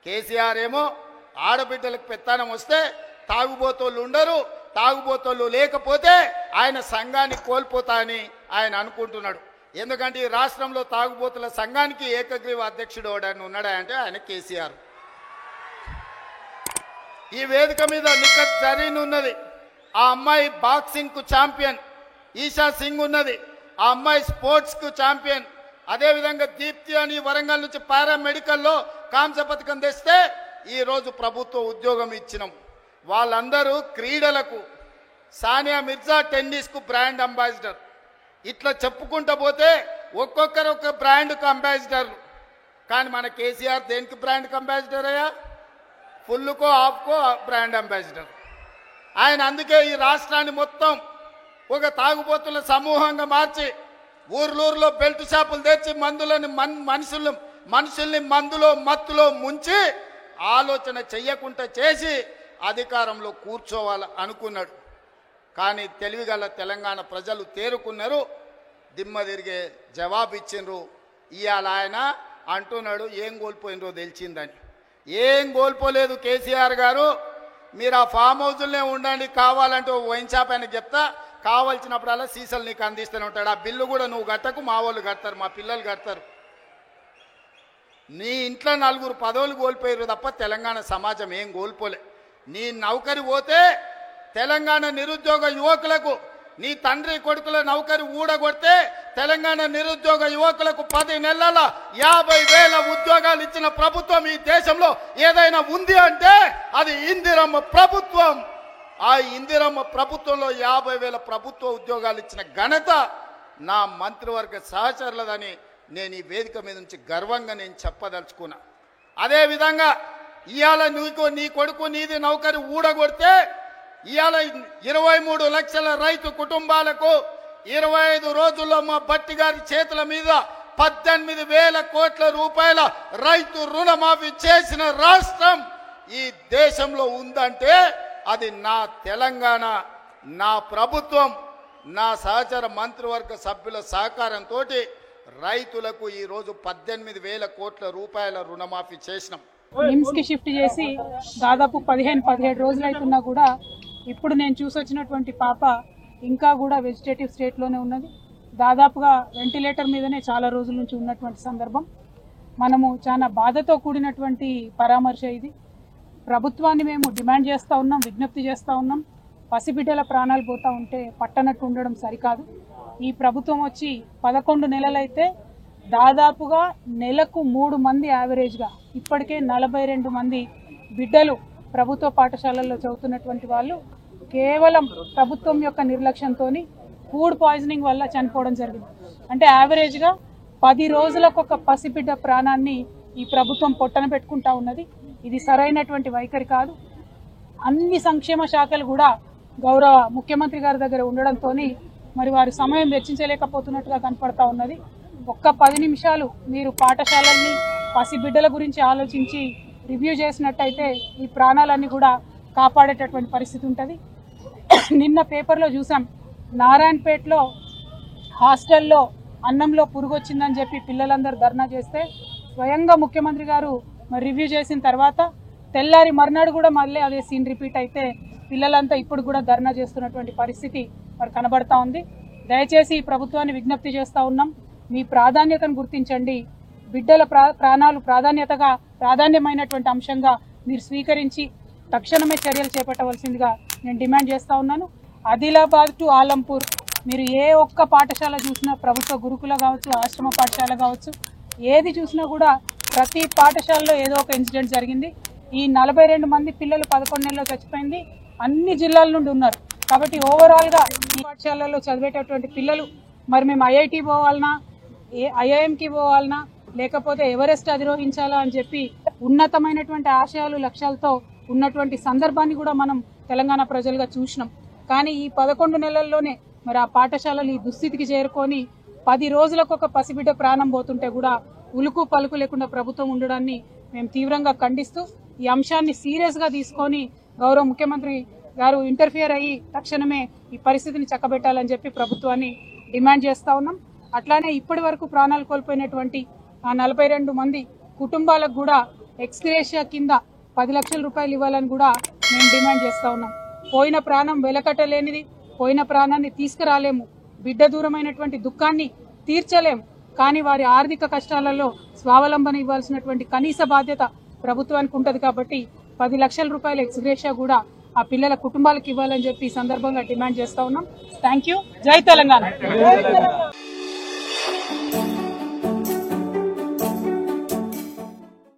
కేసీఆర్ ఏమో ఆడబిడ్డలకు పెత్తనం వస్తే తాగుబోతోళ్ళు ఉండరు, తాగుబోతోళ్ళు లేకపోతే ఆయన సంఘాన్ని కోల్పోతా అని ఆయన అనుకుంటున్నాడు. ఎందుకంటే ఈ రాష్ట్రంలో తాగుబోతుల సంఘానికి ఏకగ్రీవ అధ్యక్షుడు ఎవడని ఉన్నాడా అంటే ఆయన కేసీఆర్. ఈ వేదిక మీద నిఖత్ జరీన్ ఉన్నది, ఆ అమ్మాయి బాక్సింగ్కు ఛాంపియన్. ఈషా సింగ్ ఉన్నది, ఆ అమ్మాయి స్పోర్ట్స్కు ఛాంపియన్. అదేవిధంగా దీప్తి అని వరంగల్ నుంచి పారామెడికల్లో కాంస్య పథకం తెస్తే ఈరోజు ప్రభుత్వ ఉద్యోగం ఇచ్చినాం. వాళ్ళందరూ క్రీడలకు, సానియా మిర్జా టెన్నిస్కు బ్రాండ్ అంబాసిడర్. ఇట్లా చెప్పుకుంటూ పోతే ఒక్కొక్కరు ఒక బ్రాండ్కు అంబాసిడర్లు. కానీ మన కేసీఆర్ దేనికి బ్రాండ్కి అంబాసిడర్ అయ్యా? ఫుల్కో ఆఫ్కో బ్రాండ్ అంబాసిడర్ ఆయన. అందుకే ఈ రాష్ట్రాన్ని మొత్తం ఒక తాగుబోతుల సమూహంగా మార్చి ఊర్లూరులో బెల్ట్ షాపులు తెచ్చి మందులని మనుషుల్ని మందులో మత్తులో ముంచి ఆలోచన చెయ్యకుండా చేసి అధికారంలో కూర్చోవాలి అనుకున్నాడు. కానీ తెలివిగల తెలంగాణ ప్రజలు తేరుకున్నారు, దిమ్మ తిరిగే జవాబు ఇచ్చిండ్రు. ఇవాళ ఆయన అంటున్నాడు ఏం కోల్పోయినరో తెలిసిందని. ఏం కోల్పోలేదు కేసీఆర్ గారు, మీరు ఆ ఫామ్ హౌస్లోనే ఉండండి, కావాలంటే వైన్ షాప్ ఆయనకు చెప్తా, కావాల్సినప్పుడల్లా సీసాలు నీకు అందిస్తూనే ఉంటాడు. ఆ బిల్లు కూడా నువ్వు కట్టకు, మా వాళ్ళు కడతారు, మా పిల్లలు కడతారు. నీ ఇంట్లో 4 పదవులు కోల్పోయారు తప్ప తెలంగాణ సమాజం ఏం కోల్పోలే. నీ నౌకరి పోతే తెలంగాణ నిరుద్యోగ యువకులకు, నీ తండ్రి కొడుకుల నౌకరి ఊడగొడితే తెలంగాణ నిరుద్యోగ యువకులకు 10 నెలల 50,000 ఉద్యోగాలు ఇచ్చిన ప్రభుత్వం ఈ దేశంలో ఏదైనా ఉంది అంటే అది ఇందిరమ్మ ప్రభుత్వం. ఆ ఇందిరమ్మ ప్రభుత్వంలో 50,000 ప్రభుత్వ ఉద్యోగాలు ఇచ్చిన ఘనత నా మంత్రివర్గ సహచరులదని నేను ఈ వేదిక మీద నుంచి గర్వంగా నేను చెప్పదలుచుకున్నా. అదేవిధంగా ఇవాళ నీ కొడుకు నీది నౌకరి ఊడగొడితే ఇవాళ 23 లక్షల రైతు కుటుంబాలకు 25 రోజుల్లో మా భట్టి గారి చేతుల మీద 18,000 కోట్ల రూపాయల రైతు రుణమాఫీ చేసిన రాష్ట్రం ఈ దేశంలో ఉందంటే అది నా తెలంగాణ, నా ప్రభుత్వం, నా సహచర మంత్రివర్గ సభ్యుల సహకారంతో రైతులకు ఈరోజు 18,000 కోట్ల రూపాయల రుణమాఫీ చేసినాం. నిమ్స్కి షిఫ్ట్ చేసి దాదాపు 15-17 రోజులు అవుతున్నా కూడా ఇప్పుడు నేను చూసొచ్చినటువంటి పాప ఇంకా కూడా వెజిటేటివ్ స్టేట్లోనే ఉన్నది. దాదాపుగా వెంటిలేటర్ మీదనే చాలా రోజుల నుంచి ఉన్నటువంటి సందర్భం. మనము చాలా బాధతో కూడినటువంటి పరామర్శ ఇది. ప్రభుత్వాన్ని మేము డిమాండ్ చేస్తూ ఉన్నాం, విజ్ఞప్తి చేస్తూ ఉన్నాం. పసిబిడ్డల ప్రాణాలు పోతూ ఉంటే పట్టనట్టు ఉండడం సరికాదు. ఈ ప్రభుత్వం వచ్చి 11 నెలలైతే దాదాపుగా నెలకు 3 మంది యావరేజ్గా ఇప్పటికే 42 మంది బిడ్డలు ప్రభుత్వ పాఠశాలల్లో చదువుతున్నటువంటి వాళ్ళు కేవలం ప్రభుత్వం యొక్క నిర్లక్ష్యంతో ఫుడ్ పాయిజనింగ్ వల్ల చనిపోవడం జరిగింది. అంటే యావరేజ్గా 10 రోజులకు ఒక పసిబిడ్డ ప్రాణాన్ని ఈ ప్రభుత్వం పొట్టన పెట్టుకుంటా ఉన్నది. ఇది సరైనటువంటి వైఖరి కాదు. అన్ని సంక్షేమ శాఖలు కూడా గౌరవ ముఖ్యమంత్రి గారి దగ్గర ఉండడంతో మరి వారి సమయం వెచ్చించలేకపోతున్నట్టుగా కనపడతా ఉన్నది. ఒక్క 10 నిమిషాలు మీరు పాఠశాలల్ని పసిబిడ్డల గురించి ఆలోచించి రివ్యూ చేసినట్టయితే ఈ ప్రాణాలన్నీ కూడా కాపాడేటటువంటి పరిస్థితి ఉంటుంది. నిన్న పేపర్లో చూసాం, నారాయణపేటలో హాస్టల్లో అన్నంలో పురుగు వచ్చిందని చెప్పి పిల్లలందరూ ధర్నా చేస్తే స్వయంగా ముఖ్యమంత్రి గారు మరి రివ్యూ చేసిన తర్వాత తెల్లారి మర్నాడు కూడా మళ్ళీ అదే సీన్ రిపీట్ అయితే పిల్లలంతా ఇప్పుడు కూడా ధర్నా చేస్తున్నటువంటి పరిస్థితి మరి కనబడతా ఉంది. దయచేసి ఈ ప్రభుత్వాన్ని విజ్ఞప్తి చేస్తూ ఉన్నాం, మీ ప్రాధాన్యతను గుర్తించండి. బిడ్డల ప్రాణాలు ప్రాధాన్యమైనటువంటి అంశంగా మీరు స్వీకరించి తక్షణమే చర్యలు చేపట్టవలసిందిగా నేను డిమాండ్ చేస్తూ ఉన్నాను. ఆదిలాబాద్ టు ఆలంపూర్ మీరు ఏ ఒక్క పాఠశాల చూసినా, ప్రభుత్వ గురుకుల కావచ్చు, ఆశ్రమ పాఠశాల కావచ్చు, ఏది చూసినా కూడా ప్రతి పాఠశాలలో ఏదో ఒక ఇన్సిడెంట్ జరిగింది. ఈ 42 మంది పిల్లలు 11 నెలల్లో చచ్చిపోయింది. అన్ని జిల్లాల నుండి ఉన్నారు. కాబట్టి ఓవరాల్గా ఈ పాఠశాలలో చదివేటటువంటి పిల్లలు మరి మేము ఐఐటి పోవాలన్నా, ఐఐఎంకి పోవాలన్నా, లేకపోతే ఎవరెస్ట్ అధిరోహించాలా అని చెప్పి ఉన్నతమైనటువంటి ఆశయాలు, లక్ష్యాలతో ఉన్నటువంటి సందర్భాన్ని కూడా మనం తెలంగాణ ప్రజలుగా చూసినాం. కానీ ఈ 11 నెలల్లోనే మరి ఆ పాఠశాలలు ఈ దుస్థితికి చేరుకొని 10 రోజులకు ఒక పసిబిడ్డ ప్రాణం పోతుంటే కూడా ఉలుకు పలుకు లేకుండా ప్రభుత్వం ఉండడాన్ని మేము తీవ్రంగా ఖండిస్తూ ఈ అంశాన్ని సీరియస్గా తీసుకొని గౌరవ ముఖ్యమంత్రి గారు ఇంటర్ఫియర్ అయ్యి తక్షణమే ఈ పరిస్థితిని చక్కబెట్టాలని చెప్పి ప్రభుత్వాన్ని డిమాండ్ చేస్తూ ఉన్నాం. అట్లానే ఇప్పటి వరకు ప్రాణాలు కోల్పోయినటువంటి ఆ 42 మంది కుటుంబాలకు కూడా ఎక్స్గ్రేషియా కింద 10 లక్షల రూపాయలు ఇవ్వాలని కూడా మేము డిమాండ్ చేస్తా ఉన్నాం. పోయిన ప్రాణం వెలకట్టలేనిది, పోయిన ప్రాణాన్ని తీసుకురాలేము, బిడ్డ దూరమైనటువంటి దుఃఖాన్ని తీర్చలేము. కానీ వారి ఆర్థిక కష్టాలలో స్వావలంబన ఇవ్వాల్సినటువంటి కనీస బాధ్యత ప్రభుత్వానికి ఉంటది. కాబట్టి 10 లక్షల రూపాయల ఎక్స్గ్రేషియా కూడా ఆ పిల్లల కుటుంబాలకు ఇవ్వాలని చెప్పి ఈ సందర్భంగా డిమాండ్ చేస్తా ఉన్నాం. Thank you. జై తెలంగాణ.